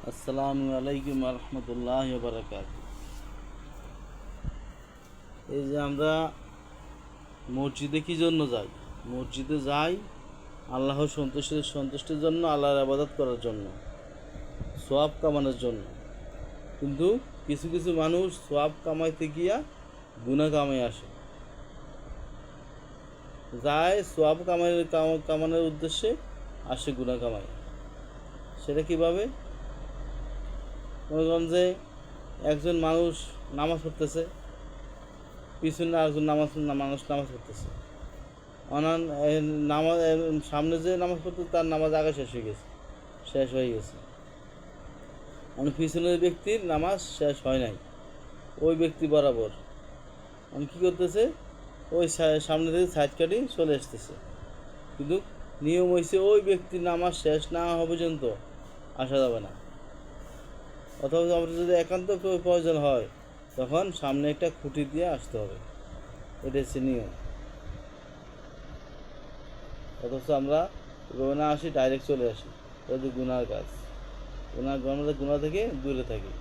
আসসালামু আলাইকুম রহমতুল্লাহ বারাকাত। এই যে আমরা মসজিদে কি জন্য যাই? মসজিদে যাই আল্লাহর সন্তুষ্টির জন্য, আল্লাহর ইবাদত করার জন্য, সওয়াব কামানোর জন্য। কিন্তু কিছু কিছু মানুষ সওয়াব কামাইতে গিয়া গুনাহ কামাই আসে, যায় সওয়াব কামানোর উদ্দেশ্যে আসে গুনাহ কামাই। সেটা কিভাবে? মনে করেন যে একজন মানুষ নামাজ পড়তেছে, পিছনে আরেকজন মানুষ নামাজ পড়তেছে। অনান নামাজ সামনে যে নামাজ পড়তে তার নামাজ আগে শেষ হয়ে গেছে। পিছনের ব্যক্তির নামাজ শেষ হয় নাই, ওই ব্যক্তি বরাবর কী করতেছে, ওই সামনে থেকে সাইড কাটি চলে আসতেছে। কিন্তু নিয়ম হয়েছে ওই ব্যক্তির নামাজ শেষ না হওয়া পর্যন্ত আসা যাবে না। অথবা আমাদের যদি একান্ত প্রয়োজন হয় তখন সামনে একটা খুঁটি দিয়ে আসতে হবে, এটা হচ্ছে নিয়ম। অথচ আমরা না আসি, ডাইরেক্ট চলে আসি, এটা গুনার কাজ। গুনাহ থেকে দূরে থাকি।